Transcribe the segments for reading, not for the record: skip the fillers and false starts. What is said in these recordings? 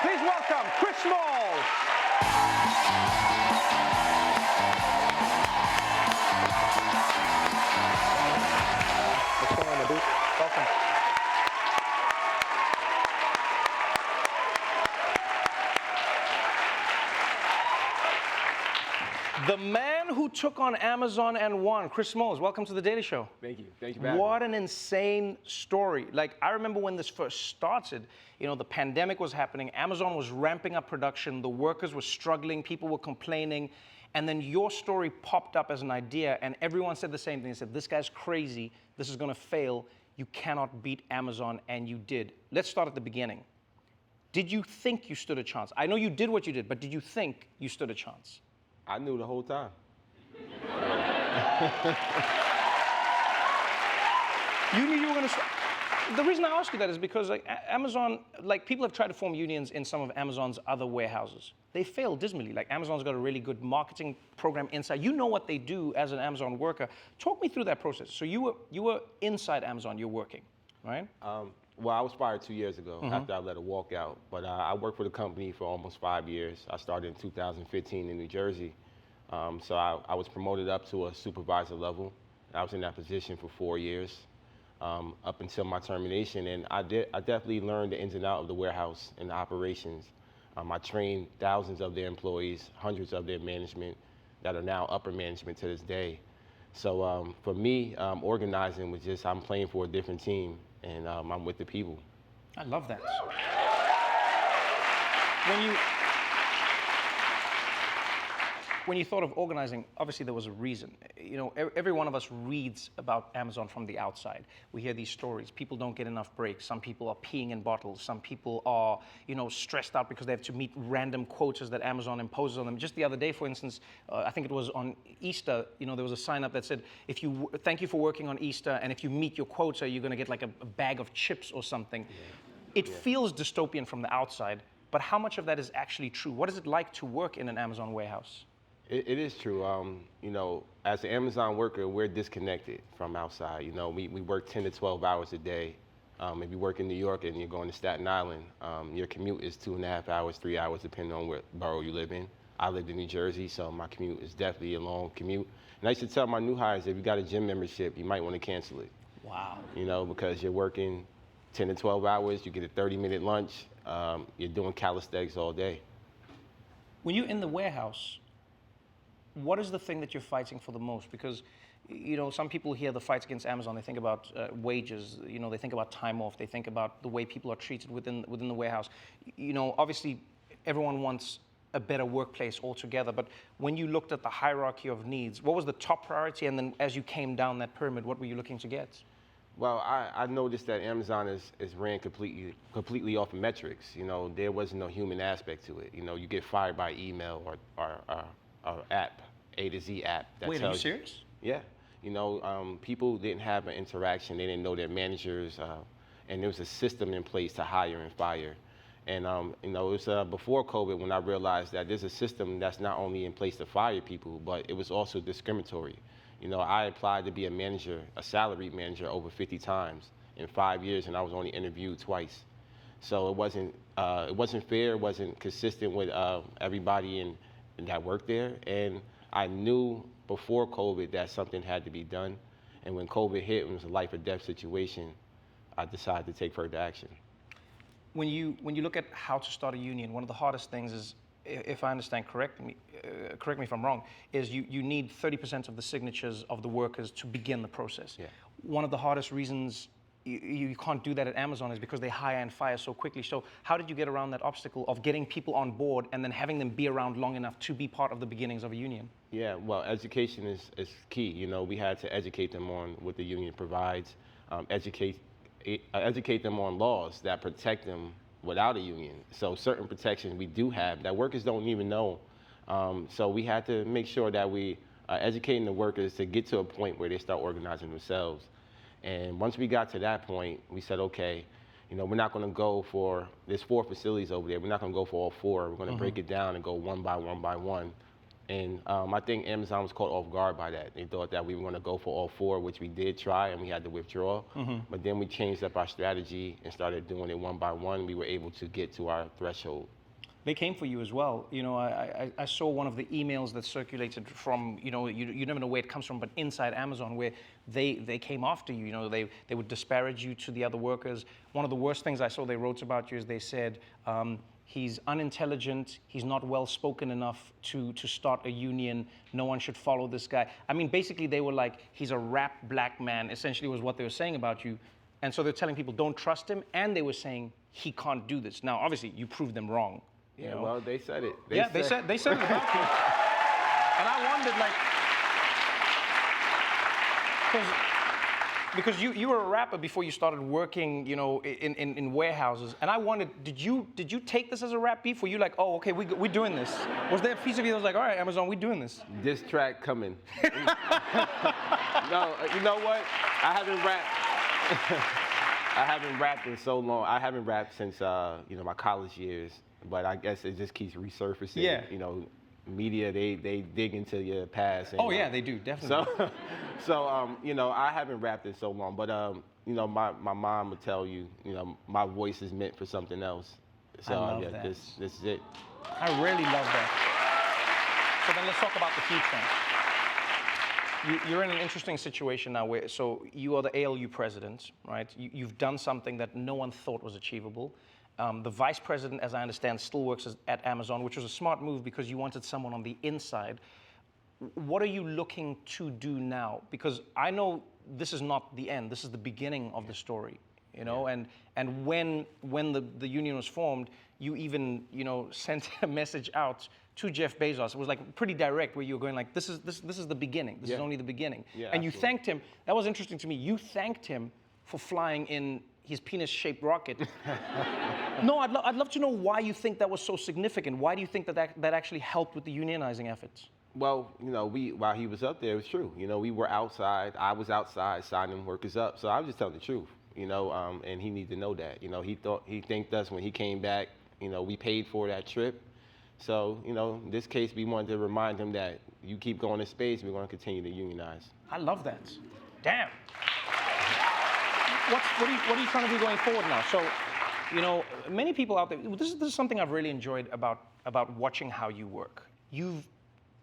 Please welcome Chris Smalls. What's going on, my dude? Welcome. The man who took on Amazon and won, Chris Smalls. Welcome to the Daily Show. Thank you. Thank you for having me. What an insane story. Like, I remember when this first started, you know, the pandemic was happening, Amazon was ramping up production, the workers were struggling, people were complaining, and then your story popped up as an idea, and everyone said the same thing. They said, this guy's crazy, this is gonna fail, you cannot beat Amazon, and you did. Let's start at the beginning. Did you think you stood a chance? I know you did what you did, but did you think you stood a chance? I knew the whole time. You knew you were going to. The reason I ask you that is because, like, Amazon, like, people have tried to form unions in some of Amazon's other warehouses. They fail dismally. Like, Amazon's got a really good marketing program inside. You know what they do as an Amazon worker. Talk me through that process. So you were inside Amazon. You're working, right? Well, I was fired 2 years ago after I let a walkout, but I worked for the company for almost 5 years. I started in 2015 in New Jersey. So I was promoted up to a supervisor level. I was in that position for 4 years, up until my termination. And I definitely learned the ins and outs of the warehouse and the operations. I trained thousands of their employees, hundreds of their management that are now upper management to this day. So for me, organizing was just, I'm playing for a different team, and I'm with the people. I love that. When you thought of organizing, obviously there was a reason. You know, every one of us reads about Amazon from the outside. We hear these stories. People don't get enough breaks. Some people are peeing in bottles. Some people are, you know, stressed out because they have to meet random quotas that Amazon imposes on them. Just the other day, for instance, I think it was on Easter, you know, there was a sign up that said, thank you for working on Easter, and if you meet your quota, you're gonna get like a bag of chips or something. Yeah. It feels dystopian from the outside, but how much of that is actually true? What is it like to work in an Amazon warehouse? It is true. You know, as an Amazon worker, we're disconnected from outside. You know, we work 10 to 12 hours a day. If you work in New York and you're going to Staten Island, your commute is 2.5 hours, 3 hours, depending on what borough you live in. I lived in New Jersey, so my commute is definitely a long commute. And I used to tell my new hires, if you got a gym membership, you might want to cancel it. Wow. You know, because you're working 10 to 12 hours, you get a 30-minute lunch, you're doing calisthenics all day. When you're in the warehouse, what is the thing that you're fighting for the most? Because, you know, some people hear the fights against Amazon, they think about wages, you know, they think about time off, they think about the way people are treated within the warehouse. You know, obviously, everyone wants a better workplace altogether, but when you looked at the hierarchy of needs, what was the top priority? And then as you came down that pyramid, what were you looking to get? Well, I noticed that Amazon is ran completely off of metrics. You know, there was no human aspect to it. You know, you get fired by email or app, A to Z app. Wait, are you serious? Yeah. You know, people didn't have an interaction. They didn't know their managers, and there was a system in place to hire and fire. And, you know, it was before COVID when I realized that there's a system that's not only in place to fire people, but it was also discriminatory. You know, I applied to be a manager, a salaried manager, over 50 times in 5 years, and I was only interviewed twice. So it wasn't fair, it wasn't consistent with everybody that worked there. And I knew before COVID that something had to be done. And when COVID hit, it was a life or death situation, I decided to take further action. When you look at how to start a union, one of the hardest things is, if I understand, correct me if I'm wrong, is you need 30% of the signatures of the workers to begin the process. Yeah. One of the hardest reasons you can't do that at Amazon is because they hire and fire so quickly. So how did you get around that obstacle of getting people on board and then having them be around long enough to be part of the beginnings of a union? Yeah, well, education is key. You know, we had to educate them on what the union provides, educate them on laws that protect them without a union. So certain protections we do have that workers don't even know. So we had to make sure that we are educating the workers to get to a point where they start organizing themselves. And once we got to that point, we said, okay, you know, we're not going to go for, there's 4 facilities over there. We're not going to go for all 4. We're going to break it down and go one by one by one And I think Amazon was caught off guard by that. They thought that we were going to go for all 4, which we did try, and we had to withdraw. But then we changed up our strategy and started doing it one by one. We were able to get to our threshold. They came for you as well. You know, I saw one of the emails that circulated from, you know, you never know where it comes from, but inside Amazon, where they came after you. You know, they would disparage you to the other workers. One of the worst things I saw they wrote about you is they said, he's unintelligent, he's not well-spoken enough to start a union, no one should follow this guy. I mean, basically they were like, he's a rap black man, essentially was what they were saying about you. And so they're telling people, don't trust him, and they were saying, he can't do this. Now, obviously, you proved them wrong. You know? Well, they said it. They said it about you. And I wondered, like, because you were a rapper before you started working, you know, in warehouses, and I wondered, did you take this as a rap beef? Were you like, oh, okay, we're doing this? Was there a piece of you that was like, all right, Amazon, we're doing this? This track coming. No, you know what? I haven't rapped in so long. I haven't rapped since you know, my college years. But I guess it just keeps resurfacing. Yeah. You know, media, they dig into your past. And, oh yeah, they do, definitely. So you know, I haven't rapped in so long, but you know, my mom would tell you, you know, my voice is meant for something else. So I love yeah, that. this is it. I really love that. So then let's talk about the future. You're in an interesting situation now where, so you are the ALU president, right? You've done something that no one thought was achievable. The vice president, as I understand, still works at Amazon, which was a smart move because you wanted someone on the inside. What are you looking to do now? Because I know this is not the end. This is the beginning of the story, you know. And when the union was formed, you even, you know, sent a message out to Jeff Bezos. It was like pretty direct, where you were going like, this is the beginning. This is only the beginning. Yeah, and you absolutely. thanked him. That was interesting to me. You thanked him for flying in his penis-shaped rocket. No, I'd love to know why you think that was so significant. Why do you think that actually helped with the unionizing efforts? Well, you know, while he was up there, it was true. You know, we were outside. I was outside signing workers up. So I was just telling the truth. You know, and he needed to know that. You know, he thanked us when he came back. You know, we paid for that trip. So, you know, in this case, we wanted to remind him that you keep going to space, we're going to continue to unionize. I love that. Damn. What are you trying to do going forward now? So, you know, many people out there, this is something I've really enjoyed about watching how you work. You've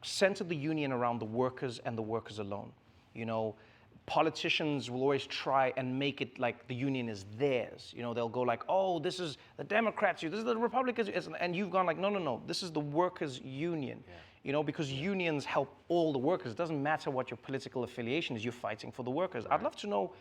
centered the union around the workers and the workers alone. You know, politicians will always try and make it like the union is theirs. You know, they'll go like, oh, this is the Democrats, this is the Republicans, and you've gone like, no, this is the workers' union. Yeah. You know, because unions help all the workers. It doesn't matter what your political affiliation is, you're fighting for the workers. Right. I'd love to know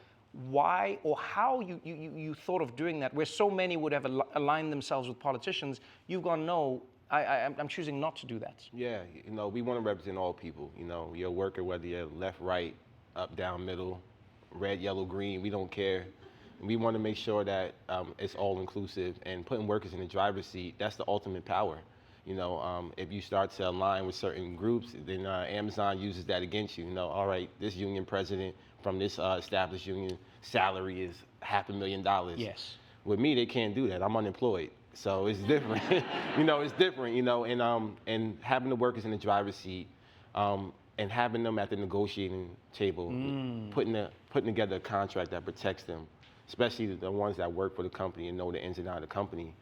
why or how you thought of doing that, where so many would have aligned themselves with politicians. You've gone, no, I'm choosing not to do that. Yeah, you know, we want to represent all people. You know, you're a worker, whether you're left, right, up, down, middle, red, yellow, green, we don't care. We want to make sure that it's all inclusive, and putting workers in the driver's seat, that's the ultimate power. You know, if you start to align with certain groups, then Amazon uses that against you. You know, all right, this union president from this established union salary is $500,000. Yes. With me, they can't do that. I'm unemployed, so it's different. You know, it's different. You know, and having the workers in the driver's seat, and having them at the negotiating table, putting together a contract that protects them, especially the ones that work for the company and know the ins and outs of the company.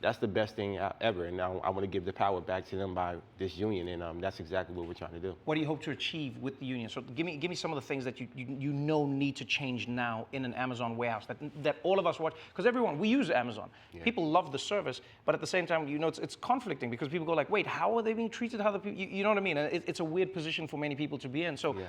That's the best thing ever, and now I want to give the power back to them by this union, and that's exactly what we're trying to do. What do you hope to achieve with the union? So give me some of the things that you know need to change now in an Amazon warehouse that all of us watch, because everyone, we use Amazon. Yeah. People love the service, but at the same time, you know, it's conflicting because people go like, wait, how are they being treated? How the people, you know what I mean? And it's a weird position for many people to be in. So yeah.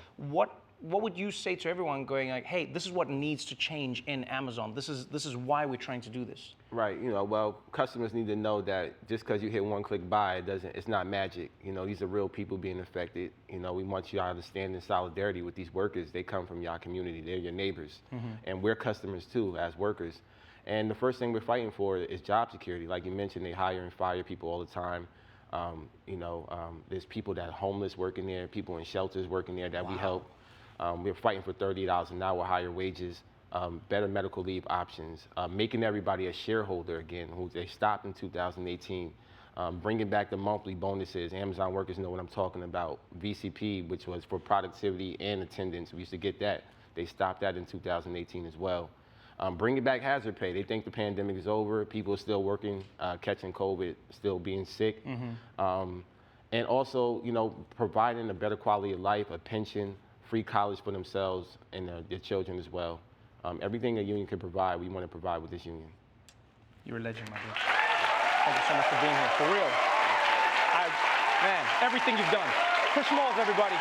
What would you say to everyone going like, hey, this is what needs to change in Amazon. This is why we're trying to do this. Right. You know, well, customers need to know that just because you hit one-click buy, it's not magic. You know, these are real people being affected. You know, we want you to understand in solidarity with these workers. They come from your community. They're your neighbors. Mm-hmm. And we're customers too as workers. And the first thing we're fighting for is job security. Like you mentioned, they hire and fire people all the time. You know, there's people that are homeless working there, people in shelters working there that we help. We're fighting for $30 an hour, higher wages, better medical leave options, making everybody a shareholder again, who they stopped in 2018. Bringing back the monthly bonuses. Amazon workers know what I'm talking about. VCP, which was for productivity and attendance. We used to get that. They stopped that in 2018 as well. Bringing back hazard pay. They think the pandemic is over. People are still working, catching COVID, still being sick. And also, providing a better quality of life, a pension, free college for themselves and their children as well. Everything a union can provide, we want to provide with this union. You're a legend, my dude. Thank you so much for being here. For real. Man, everything you've done. Chris Smalls, everybody.